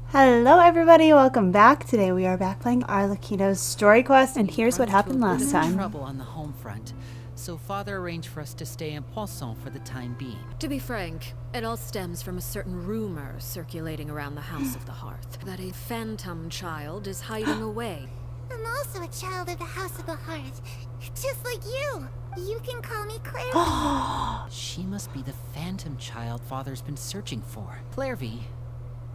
Hello everybody, welcome back. Today we are back playing Arlecchino Story Quest, and here's what happened last time. Trouble on the home front, so Father arranged for us to stay in Poisson for the time being. To be frank, it all stems from a certain rumor circulating around the House of the Hearth, that a phantom child is hiding away. I'm also a child of the House of the Hearth, just like you. You can call me Clairvy. She must be the phantom child Father's been searching for. Clairvy,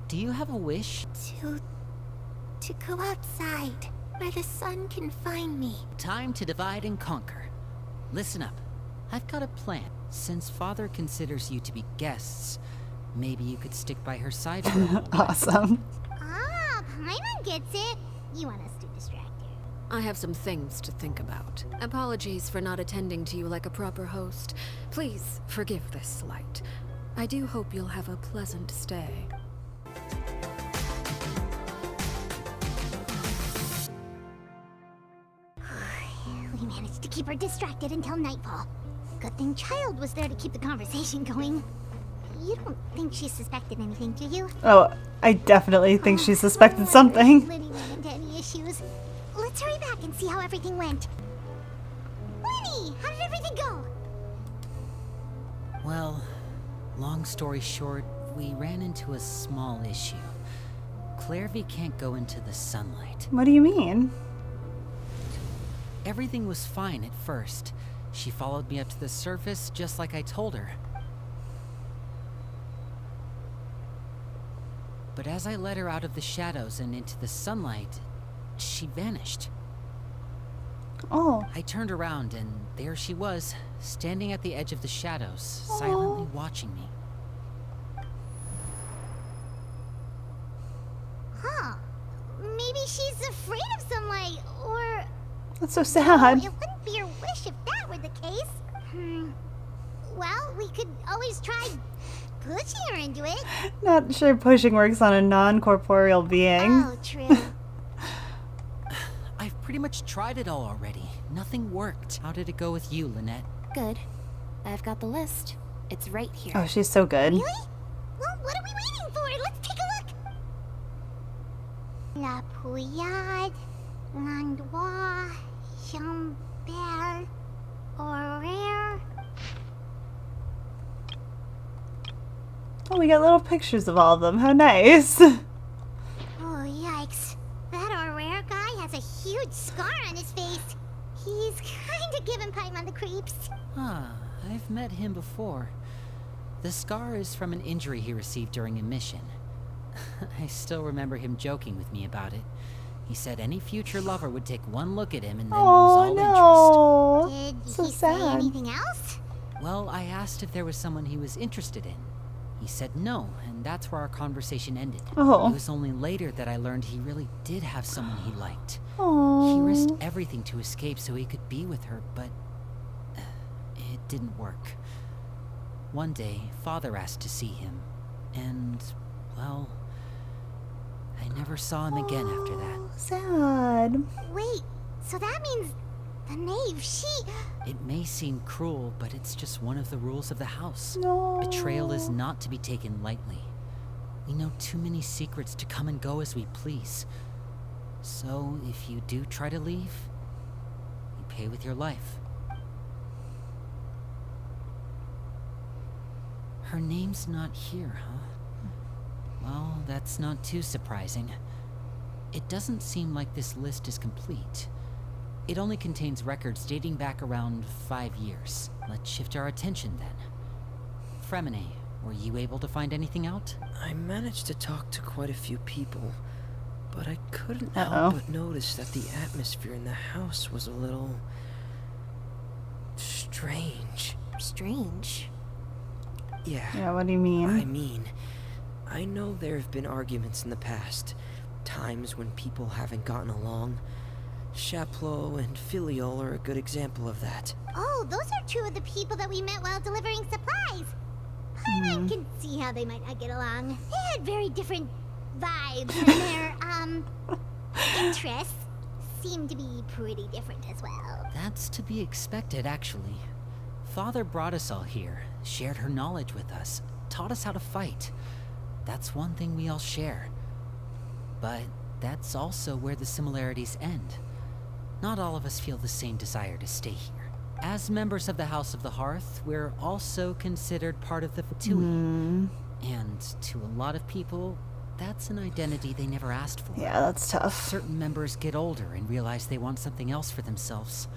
do you have a wish? To go outside, where the sun can find me. Time to divide and conquer. Listen up. I've got a plan. Since Father considers you to be guests, maybe you could stick by her side for a little while. Awesome. Ah, Paimon gets it. You want us to distract her. I have some things to think about. Apologies for not attending to you like a proper host. Please forgive this slight. I do hope you'll have a pleasant stay. We managed to keep her distracted until nightfall. Good thing Child was there to keep the conversation going. You don't think she suspected anything, do you? Oh, I definitely think she suspected something. Lyney ran into any issues. Let's hurry back and see how everything went. Lyney, how did everything go? Well, long story short, we ran into a small issue. Clairvy can't go into the sunlight. What do you mean? Everything was fine at first. She followed me up to the surface just like I told her. But as I led her out of the shadows and into the sunlight, she vanished. Oh. I turned around and there she was, standing at the edge of the shadows, silently watching me. Huh. Maybe she's afraid of sunlight, or... That's so sad. It wouldn't be your wish if that were the case. Well, we could always try pushing her into it. Not sure pushing works on a non-corporeal being. Oh, true. I've pretty much tried it all already. Nothing worked. How did it go with you, Lynette? Good. I've got the list. It's right here. Oh, she's so good. Really? Well, what are we waiting for? Let's take a look. La Pouillade, Landois, Chambert, Horaire. Oh, we got little pictures of all of them. How nice. Oh, yikes. That Horaire guy has a huge scar on his face. He's kind of giving Paimon the creeps. Ah, I've met him before. The scar is from an injury he received during a mission. I still remember him joking with me about it. He said any future lover would take one look at him and then lose all interest. Did So he sad. say anything else? Well, I asked if there was someone he was interested in. He said no, and that's where our conversation ended. Oh. It was only later that I learned he really did have someone he liked. Oh. He risked everything to escape so he could be with her, but it didn't work. One day, Father asked to see him, and, well, I never saw him again after that. Sad. Wait, so that means the knave, she... It may seem cruel, but it's just one of the rules of the house. No. Betrayal is not to be taken lightly. We know too many secrets to come and go as we please. So, if you do try to leave, you pay with your life. Her name's not here, huh? Well, that's not too surprising. It doesn't seem like this list is complete. It only contains records dating back around 5 years. Let's shift our attention then. Freminet, were you able to find anything out? I managed to talk to quite a few people, but I couldn't Uh-oh. help but notice that the atmosphere in the house was a little... strange. Strange. Yeah, what do you mean? I know there have been arguments in the past, times when people haven't gotten along. Chaplot and Filiol are a good example of that. Oh, those are two of the people that we met while delivering supplies. Paimon can see how they might not get along. They had very different vibes, and their, interests seem to be pretty different as well. That's to be expected, actually. Father brought us all here, shared her knowledge with us, taught us how to fight. That's one thing we all share. But that's also where the similarities end. Not all of us feel the same desire to stay here. As members of the House of the Hearth, we're also considered part of the Fatui. And to a lot of people, that's an identity they never asked for. Yeah, that's tough. Certain members get older and realize they want something else for themselves.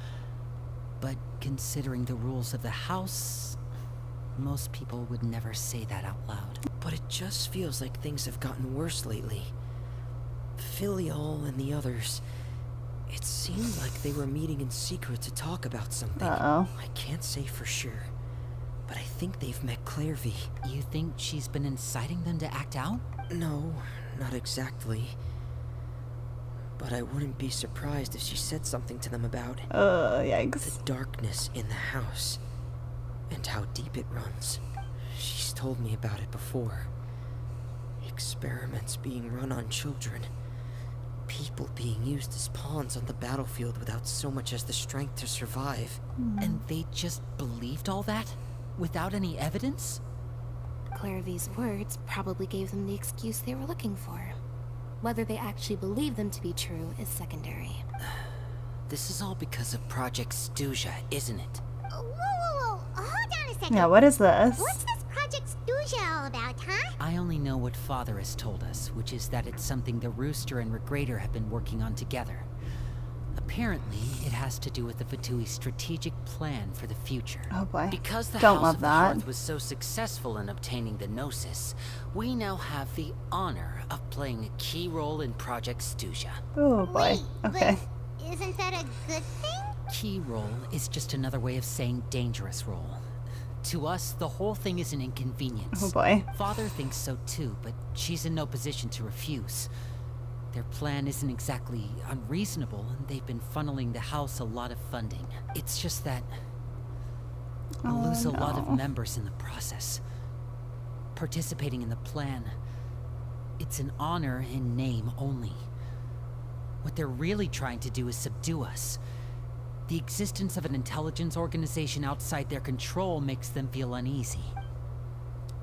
But considering the rules of the House, most people would never say that out loud. But it just feels like things have gotten worse lately. Filial and the others, it seemed like they were meeting in secret to talk about something. Uh-oh. I can't say for sure, but I think they've met Clairvy. You think she's been inciting them to act out? No, not exactly. But I wouldn't be surprised if she said something to them about Yikes. the darkness in the house and how deep it runs. She's told me about it before. Experiments being run on children. People being used as pawns on the battlefield without so much as the strength to survive. And they just believed all that? Without any evidence? Clairvy's words probably gave them the excuse they were looking for. Whether they actually believe them to be true is secondary. This is all because of Project Stuja, isn't it? Whoa, whoa, whoa. Hold on a second. Yeah, what is this? What's this Project Stuja all about, huh? I only know what Father has told us, which is that it's something the Rooster and Regrader have been working on together. Apparently, it has to do with the Fatui's strategic plan for the future. Oh boy. Because the Don't House love of the that. Hearth was so successful in obtaining the Gnosis, we now have the honor of playing a key role in Project Stuja. Oh boy. Wait, Okay. but isn't that a good thing? Key role is just another way of saying dangerous role. To us, the whole thing is an inconvenience. Oh boy. Father thinks so too, but she's in no position to refuse. Their plan isn't exactly unreasonable, and they've been funneling the house a lot of funding. It's just that we'll lose a lot of no. members in the process. Participating in the plan, it's an honor in name only. What they're really trying to do is subdue us. The existence of an intelligence organization outside their control makes them feel uneasy.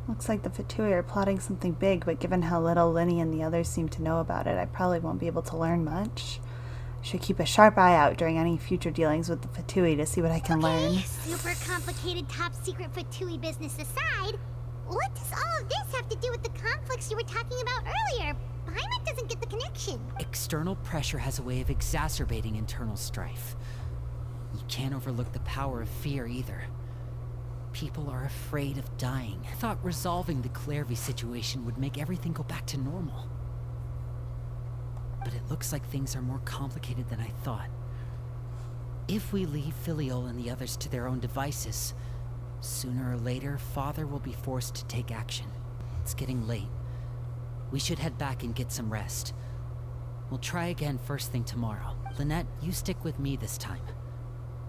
Looks like the Fatui are plotting something big, but given how little Lyney and the others seem to know about it, I probably won't be able to learn much. I should keep a sharp eye out during any future dealings with the Fatui to see what I can learn. Super complicated top secret Fatui business aside, what does all of this have to do with the conflicts you were talking about earlier? Paimon doesn't get the connection. External pressure has a way of exacerbating internal strife. You can't overlook the power of fear either. People are afraid of dying. I thought resolving the Clairvy situation would make everything go back to normal. But it looks like things are more complicated than I thought. If we leave Filial and the others to their own devices, sooner or later, Father will be forced to take action. It's getting late. We should head back and get some rest. We'll try again first thing tomorrow. Lynette, you stick with me this time.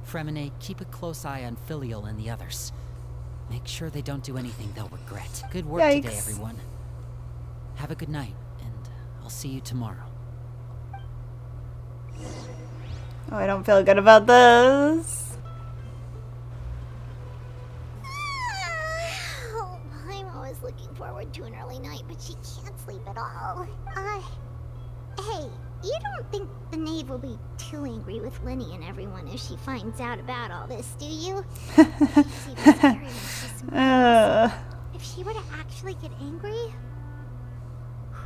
Freminet, keep a close eye on Filial and the others. Make sure they don't do anything they'll regret. Good work today, Yikes. everyone. Have a good night, and I'll see you tomorrow. Oh, I don't feel good about this. Oh, I'm always looking forward to an early night, but she can't sleep at all. Hey, you don't think the knave will be too angry with Lyney and everyone if she finds out about all this, do you? She's even scary when she smiles. If she were to actually get angry...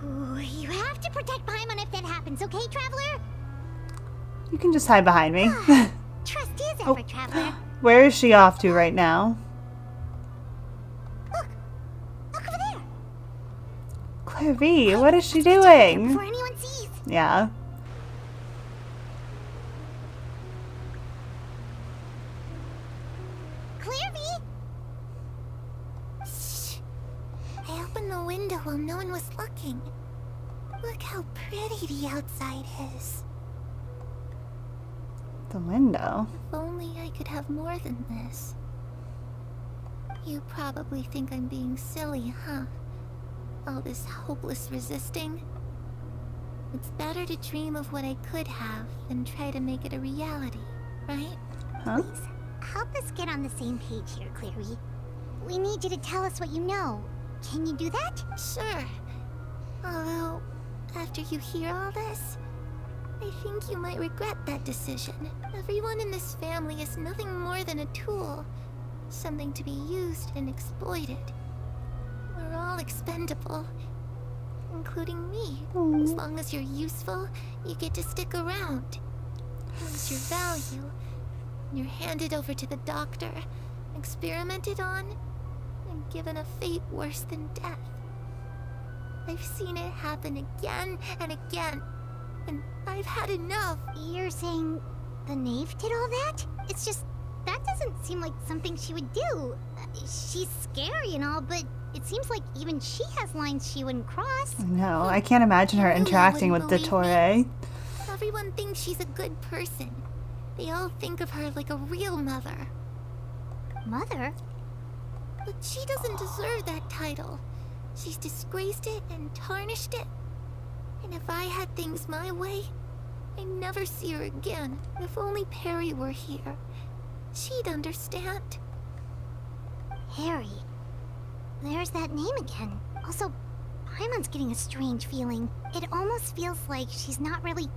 Ooh, you have to protect Paimon if that happens, okay, Traveler? You can just hide behind me. Trust is effort, Traveler. Where is she off to right now? Look! Look over there! Clairvy, what is she Before doing? anyone sees. Yeah. Clairvy! Shh. I opened the window while no one was looking. Look how pretty the outside is. The window. If only I could have more than this. You probably think I'm being silly, huh? All this hopeless resisting. It's better to dream of what I could have than try to make it a reality, right? Huh? Please, help us get on the same page here, Clary. We need you to tell us what you know. Can you do that? Sure. Although, after after you hear all this, I think you might regret that decision. Everyone in this family is nothing more than a tool. Something to be used and exploited. We're all expendable. Including me. As long as you're useful, you get to stick around. Once you're value, you're handed over to the doctor, experimented on, and given a fate worse than death. I've seen it happen again and again, and I've had enough. You're saying the knave did all that? It's just, that doesn't seem like something she would do. She's scary and all, but it seems like even she has lines she wouldn't cross. No, I can't imagine her You really interacting with wouldn't the believe me. Torre. Everyone thinks she's a good person. They all think of her like a real mother. Mother? But she doesn't deserve that title. She's disgraced it and tarnished it. And if I had things my way, I'd never see her again. If only Perry were here, she'd understand. Harry. There's that name again. Also, Paimon's getting a strange feeling. It almost feels like she's not really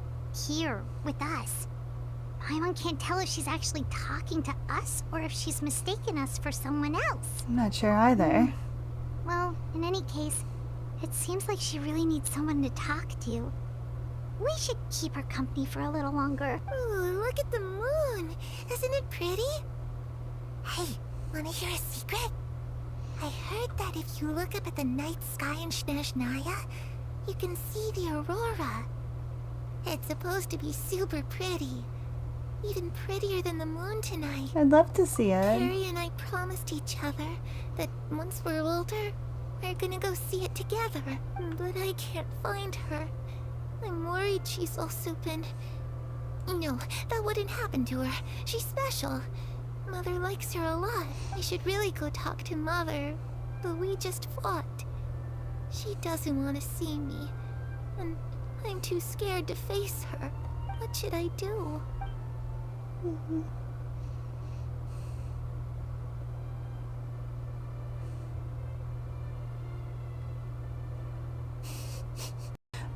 here with us. Paimon can't tell if she's actually talking to us or if she's mistaken us for someone else. I'm not sure either. Well, in any case, it seems like she really needs someone to talk to. We should keep her company for a little longer. Ooh, look at the moon. Isn't it pretty? Hey, wanna hear a secret? I heard that if you look up at the night sky in Snezhnaya, you can see the aurora. It's supposed to be super pretty. Even prettier than the moon tonight. I'd love to see it. Harry and I promised each other that once we're older, we're gonna go see it together. But I can't find her. I'm worried she's also been... No, that wouldn't happen to her. She's special. Mother likes her a lot. I should really go talk to Mother, but we just fought. She doesn't want to see me, and I'm too scared to face her. What should I do?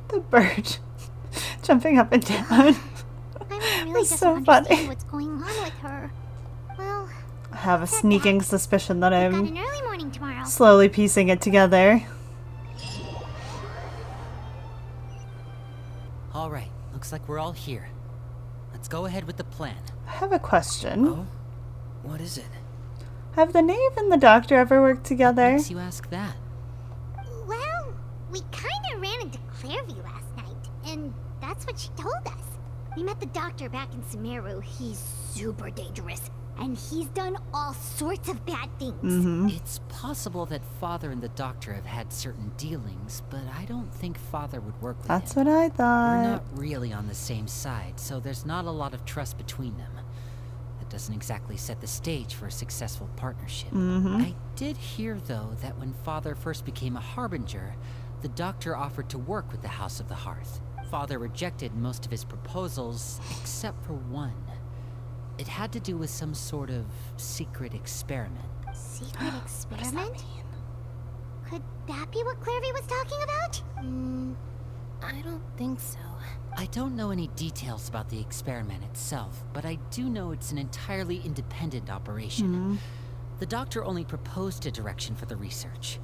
The bird jumping up and down. Paimon really That's doesn't so understand funny. what's going on with her. Well, I have a sneaking suspicion that we've got I'm an early morning tomorrow. slowly piecing it together. All right, looks like we're all here. Let's go ahead with the plan. I have a question. Oh? What is it? Have the knave and the doctor ever worked together? Makes you ask that? Well, we kind of ran into Clairvy last night, and that's what she told us. We met the doctor back in Sumeru. He's super dangerous, and he's done all sorts of bad things. It's possible that Father and the Doctor have had certain dealings, but I don't think Father would work with That's him. what I We're thought. not really on the same side, so there's not a lot of trust between them. That doesn't exactly set the stage for a successful partnership. I did hear, though, that when Father first became a Harbinger, the Doctor offered to work with the House of the Hearth. Father rejected most of his proposals, except for one. It had to do with some sort of secret experiment. Secret experiment? Could that be what Clairvy was talking about? I don't think so. I don't know any details about the experiment itself, but I do know it's an entirely independent operation. The Doctor only proposed a direction for the research.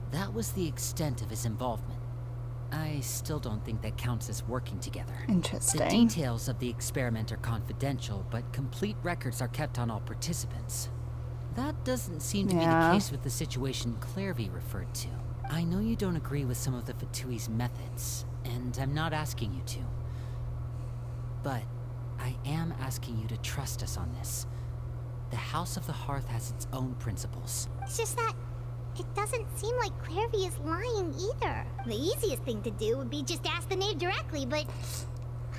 That was the extent of his involvement. I still don't think that counts as working together. The Interesting. details of the experiment are confidential, but complete records are kept on all participants. That doesn't seem to be Yeah. the case with the situation Clairvy referred to. I know you don't agree with some of the Fatui's methods, and I'm not asking you to. But I am asking you to trust us on this. The House of the Hearth has its own principles. It's just that it doesn't seem like Clairvy is lying either. The easiest thing to do would be just ask the knave directly, but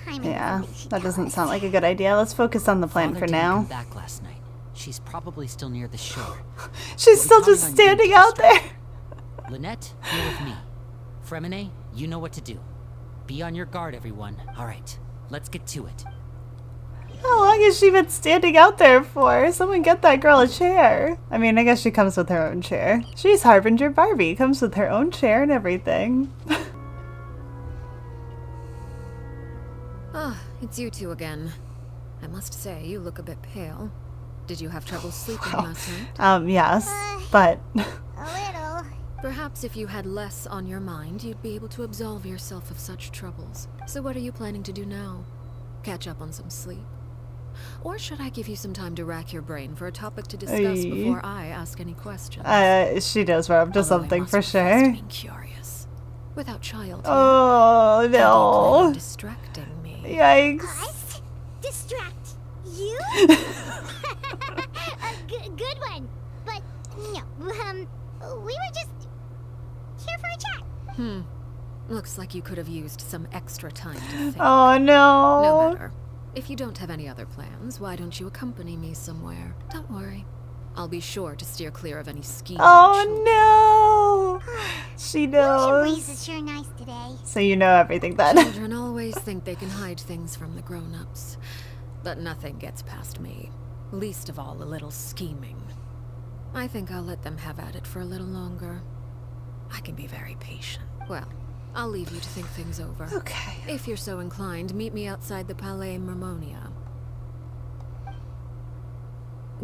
Paimon Yeah, doesn't think she'd that tell doesn't us. sound like a good idea. Let's focus on the plan Father for didn't now. come back last night. She's probably still near the shore. She's We'll still be just counting on you standing to out distract there. her. Lynette, you're with me. Freminet, you know what to do. Be on your guard, everyone. All right, let's get to it. How long has she been standing out there for? Someone get that girl a chair. I mean, I guess she comes with her own chair. She's Harbinger Barbie. Comes with her own chair and everything. Ah, it's you two again. I must say, you look a bit pale. Did you have trouble sleeping last night? Yes, but... A little. Perhaps if you had less on your mind, you'd be able to absolve yourself of such troubles. So what are you planning to do now? Catch up on some sleep? Or should I give you some time to rack your brain for a topic to discuss before I ask any questions? She knows we're up to something for sure. Being curious. Without child here, Oh, how do you plan on no. distracting me? Yikes. Us? Distract you? A good one. But no, we were just here for a chat. Looks like you could have used some extra time to think. Oh, No no. matter. If you don't have any other plans, why don't you accompany me somewhere? Don't worry. I'll be sure to steer clear of any scheming children. Oh, no. She Ocean knows. breeze is sure nice today. So you know everything then. Children always think they can hide things from the grown-ups. But nothing gets past me. Least of all a little scheming. I think I'll let them have at it for a little longer. I can be very patient. Well, I'll leave you to think things over. Okay. If you're so inclined, meet me outside the Palais Mermonia.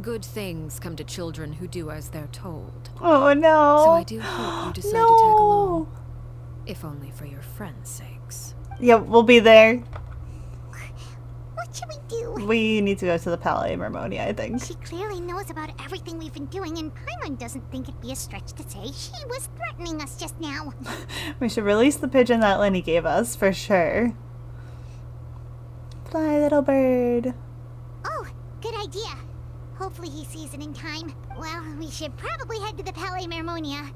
Good things come to children who do as they're told. Oh, no. So I do hope you decide to tag along. If only for your friends' sakes. Yeah, we'll be there. What should we do? We need to go to the Palais Mermonia, I think. She clearly knows about everything we've been doing, and Paimon doesn't think it'd be a stretch to say she was threatening us just now. We should release the pigeon that Lyney gave us, for sure. Fly, little bird. Oh, good idea. Hopefully he sees it in time. Well, we should probably head to the Palais Mermonia.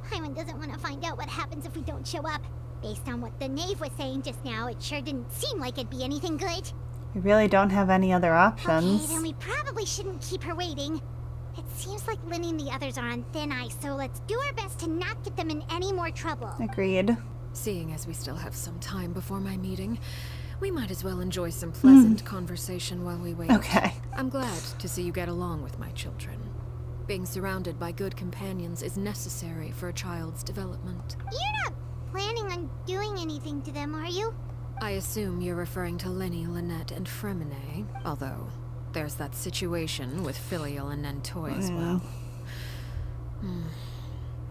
Paimon doesn't want to find out what happens if we don't show up. Based on what the knave was saying just now, it sure didn't seem like it'd be anything good. We really don't have any other options. Okay, then we probably shouldn't keep her waiting. It seems like Lyney and the others are on thin ice, so let's do our best to not get them in any more trouble. Agreed. Seeing as we still have some time before my meeting, we might as well enjoy some pleasant conversation while we wait. Okay. I'm glad to see you get along with my children. Being surrounded by good companions is necessary for a child's development. You're not planning on doing anything to them, are you? I assume you're referring to Lyney, Lynette, and Freminet, although there's that situation with Filial and Nentoy as well.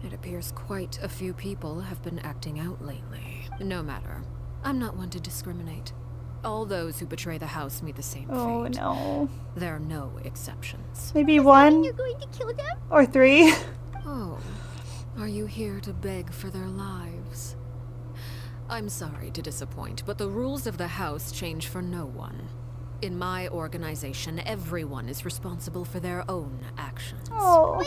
It appears quite a few people have been acting out lately. No matter. I'm not one to discriminate. All those who betray the house meet the same fate. Oh, no. There are no exceptions. Maybe one You're going to kill them? or three. Oh, are you here to beg for their lives? I'm sorry to disappoint, but the rules of the house change for no one. In my organization, everyone is responsible for their own actions. Oh.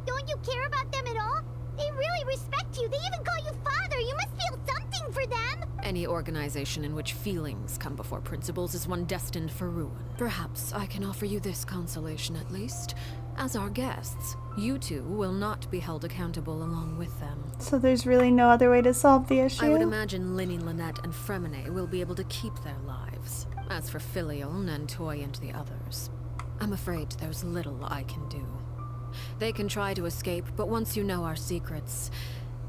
Don't you care about them at all? They really respect you. They even call you father. You must feel something for them. Any organization in which feelings come before principles is one destined for ruin. Perhaps I can offer you this consolation at least. As our guests, you two will not be held accountable along with them. So there's really no other way to solve the issue? I would imagine Lyney, Lynette, and Freminet will be able to keep their lives. As for Filial, Nentoy, and the others, I'm afraid there's little I can do. They can try to escape, but once you know our secrets,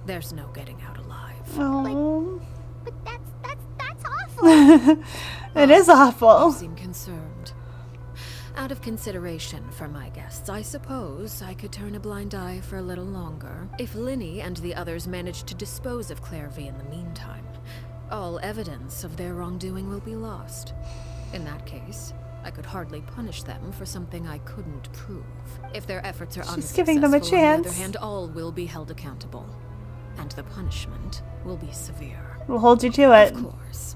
there's no getting out alive. Oh. But that's awful. It is You awful. seem concerned. Out of consideration for my guests, I suppose I could turn a blind eye for a little longer. If Lyney and the others manage to dispose of Clairvy in the meantime, all evidence of their wrongdoing will be lost. In that case, I could hardly punish them for something I couldn't prove. If their efforts are She's unsuccessful, giving them a on the chance. other hand, all will be held accountable. And the punishment will be severe. We'll hold you to it. Of course.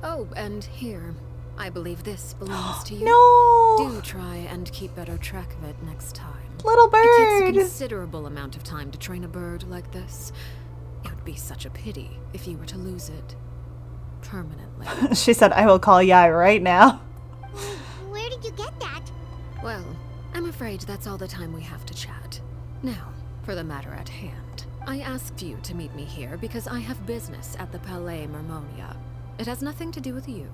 Oh, and here, I believe this belongs to you. No! Do try and keep better track of it next time. Little It takes a bird! considerable amount of time to train a bird like this. It would be such a pity if you were to lose it permanently. She said, I will call Yai right now. Where did you get that? Well, I'm afraid that's all the time we have to chat. Now, for the matter at hand. I asked you to meet me here because I have business at the Palais Mermonia. It has nothing to do with you,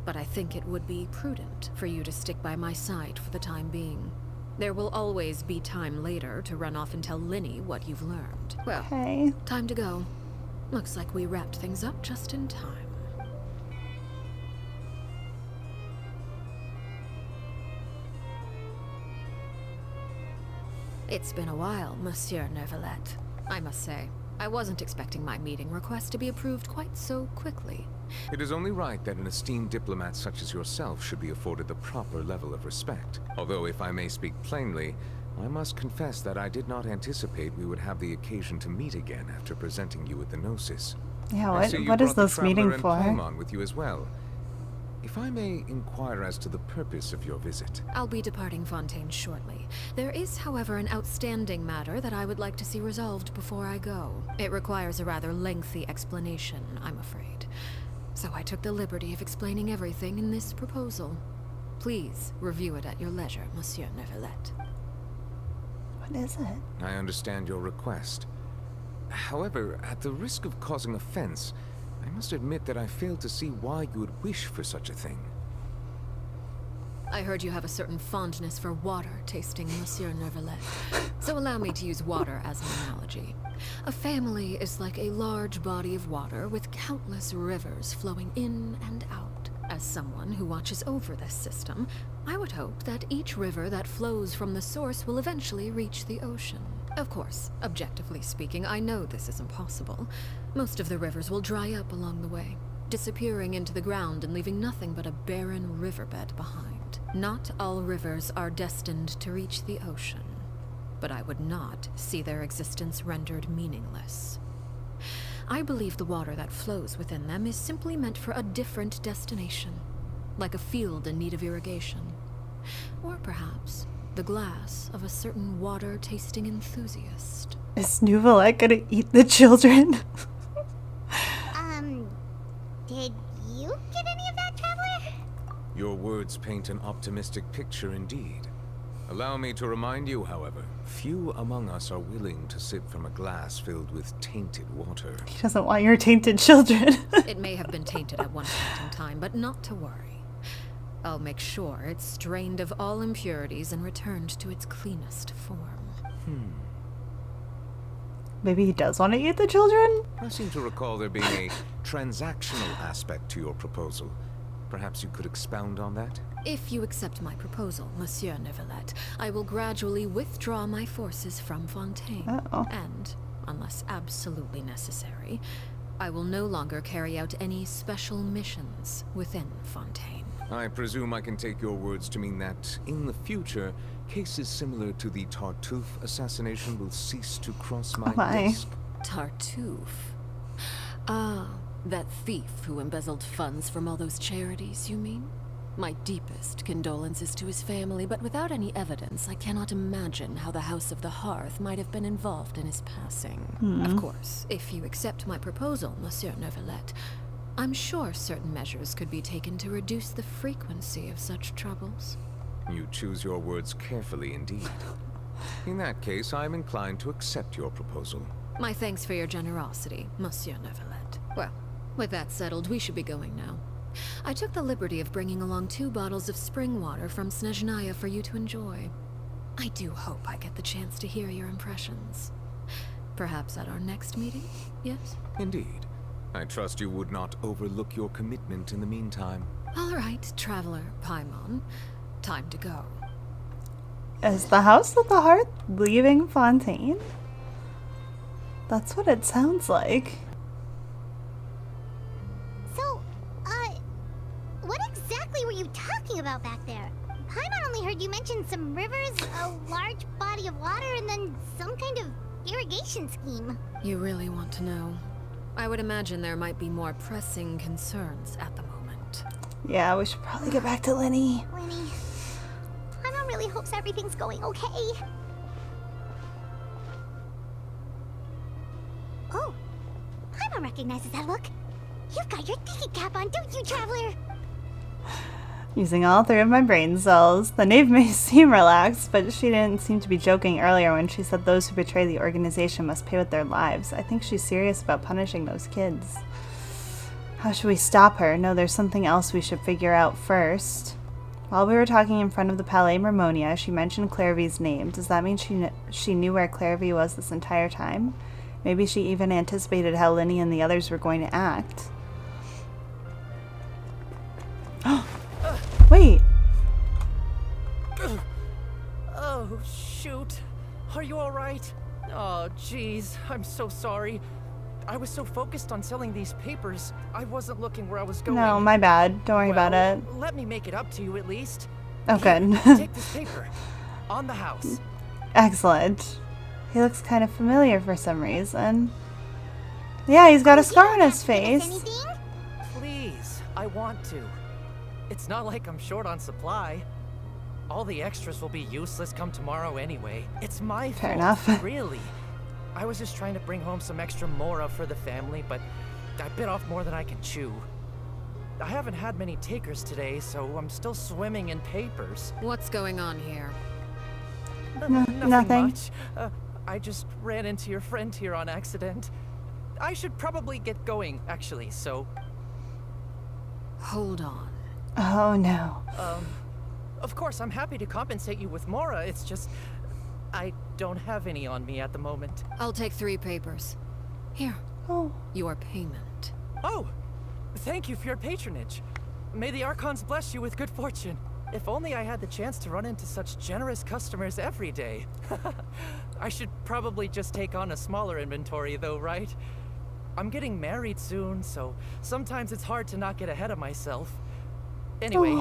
but I think it would be prudent for you to stick by my side for the time being. There will always be time later to run off and tell Lyney what you've learned. Well, Okay. time to go. Looks like we wrapped things up just in time. It's been a while, Monsieur Neuvillette. I must say, I wasn't expecting my meeting request to be approved quite so quickly. It is only right that an esteemed diplomat such as yourself should be afforded the proper level of respect. Although, if I may speak plainly, I must confess that I did not anticipate we would have the occasion to meet again after presenting you with the Gnosis. Yeah, I see you what is brought the this meeting Traveler for? and Paimon with you as well. If I may inquire as to the purpose of your visit. I'll be departing Fontaine shortly. There is, however, an outstanding matter that I would like to see resolved before I go. It requires a rather lengthy explanation, I'm afraid. So I took the liberty of explaining everything in this proposal. Please review it at your leisure, Monsieur Neuvillette. What is it? I understand your request. However, at the risk of causing offense, I must admit that I fail to see why you would wish for such a thing. I heard you have a certain fondness for water tasting, Monsieur Neuvillette. So allow me to use water as an analogy. A family is like a large body of water with countless rivers flowing in and out. As someone who watches over this system, I would hope that each river that flows from the source will eventually reach the ocean. Of course, objectively speaking, I know this is impossible. Most of the rivers will dry up along the way, disappearing into the ground and leaving nothing but a barren riverbed behind. Not all rivers are destined to reach the ocean, but I would not see their existence rendered meaningless. I believe the water that flows within them is simply meant for a different destination, like a field in need of irrigation. Or perhaps the glass of a certain water-tasting enthusiast. Is Neuvillette gonna eat the children? Did you get any of that, Traveler? Your words paint an optimistic picture indeed. Allow me to remind you, however, few among us are willing to sip from a glass filled with tainted water. He doesn't want your tainted children. It may have been tainted at one point in time, but not to worry. I'll make sure it's drained of all impurities and returned to its cleanest form. Maybe he does want to eat the children? I seem to recall there being a transactional aspect to your proposal. Perhaps you could expound on that? If you accept my proposal, Monsieur Neuvillette, I will gradually withdraw my forces from Fontaine. Uh-oh. And, unless absolutely necessary, I will no longer carry out any special missions within Fontaine. I presume I can take your words to mean that, in the future, cases similar to the Tartuffe assassination will cease to cross my desk. Tartuffe? Ah, that thief who embezzled funds from all those charities, you mean? My deepest condolences to his family, but without any evidence, I cannot imagine how the House of the Hearth might have been involved in his passing. Of course, if you accept my proposal, Monsieur Neuvillette, I'm sure certain measures could be taken to reduce the frequency of such troubles. You choose your words carefully indeed. In that case, I am inclined to accept your proposal. My thanks for your generosity, Monsieur Neuvillette. Well, with that settled, we should be going now. I took the liberty of bringing along 2 bottles of spring water from Snezhnaya for you to enjoy. I do hope I get the chance to hear your impressions. Perhaps at our next meeting, yes? Indeed. I trust you would not overlook your commitment in the meantime. All right, Traveler Paimon. Time to go. Is the House of the Hearth leaving Fontaine? That's what it sounds like. So, what exactly were you talking about back there? Paimon only heard you mention some rivers, a large body of water, and then some kind of irrigation scheme. You really want to know? I would imagine there might be more pressing concerns at the moment. Yeah, we should probably get back to Lyney. Lyney, Paimon really hopes everything's going okay. Oh, Paimon recognizes that look. You've got your thinking cap on, don't you, Traveler? Using all 3 of my brain cells. The knave may seem relaxed, but she didn't seem to be joking earlier when she said those who betray the organization must pay with their lives. I think she's serious about punishing those kids. How should we stop her? No, there's something else we should figure out first. While we were talking in front of the Palais Mermonia, she mentioned Clairvy's name. Does that mean she knew where Clairvy was this entire time? Maybe she even anticipated how Lyney and the others were going to act. Wait. Oh, shoot. Are I'm so sorry. I was so focused on selling these papers, I wasn't looking where I was going. No, my bad. Don't worry about it. Let me make it up to you at least. Oh, good. Take this paper. On the house. Excellent. He looks kind of familiar for some reason. Yeah, he's got a scar on his face. Please, I want to. It's not like I'm short on supply. All the extras will be useless come tomorrow anyway. It's my fault. Fair enough. Really. I was just trying to bring home some extra mora for the family, but I bit off more than I can chew. I haven't had many takers today, so I'm still swimming in papers. What's going on here? Nothing. Much. I just ran into your friend here on accident. I should probably get going, actually, so... Hold on. Oh, no. Of course, I'm happy to compensate you with mora, it's just... I don't have any on me at the moment. I'll take 3 papers. Here. Oh. Your payment. Oh! Thank you for your patronage. May the Archons bless you with good fortune. If only I had the chance to run into such generous customers every day. I should probably just take on a smaller inventory though, right? I'm getting married soon, so sometimes it's hard to not get ahead of myself. Anyway,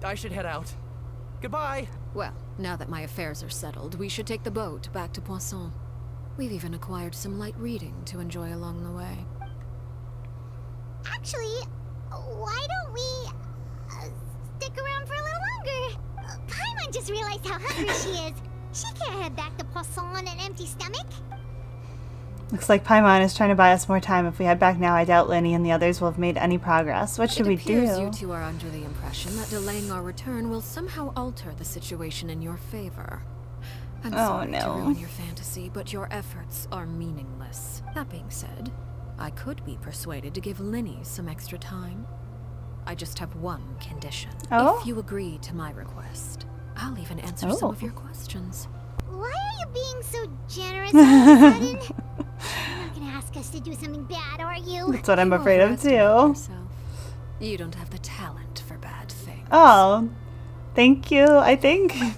I should head out. Goodbye! Well, now that my affairs are settled, we should take the boat back to Poisson. We've even acquired some light reading to enjoy along the way. Actually, why don't we stick around for a little longer? Paimon just realized how hungry she is. She can't head back to Poisson on an empty stomach. Looks like Paimon is trying to buy us more time. If we head back now, I doubt Lyney and the others will have made any progress. What should we do? It appears you two are under the impression that delaying our return will somehow alter the situation in your favor. I'm sorry to ruin your fantasy, but your efforts are meaningless. That being said, I could be persuaded to give Lyney some extra time. I just have one condition. Oh? If you agree to my request, I'll even answer some of your questions. Why are you being so generous all of a sudden? You're not gonna ask us to do something bad, are you? That's what I'm afraid of too. You don't have the talent for bad things. Oh, thank you, I think. Then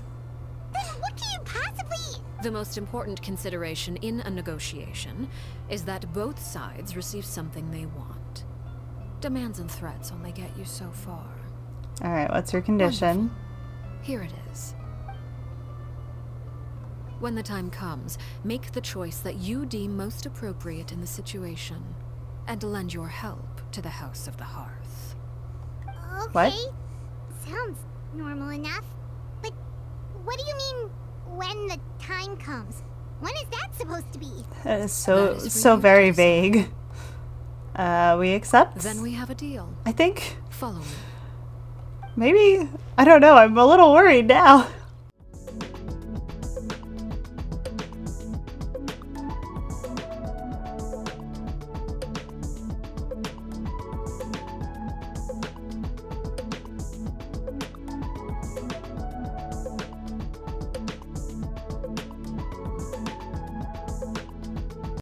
what can you possibly... The most important consideration in a negotiation is that both sides receive something they want. Demands and threats only get you so far. Alright, what's your condition? Wonderful. Here it is. When the time comes, make the choice that you deem most appropriate in the situation, and lend your help to the House of the Hearth. Okay. What? Sounds normal enough. But what do you mean, when the time comes? When is that supposed to be? That is so very vague. We accept? Then we have a deal. I think. Follow me. Maybe. I don't know. I'm a little worried now.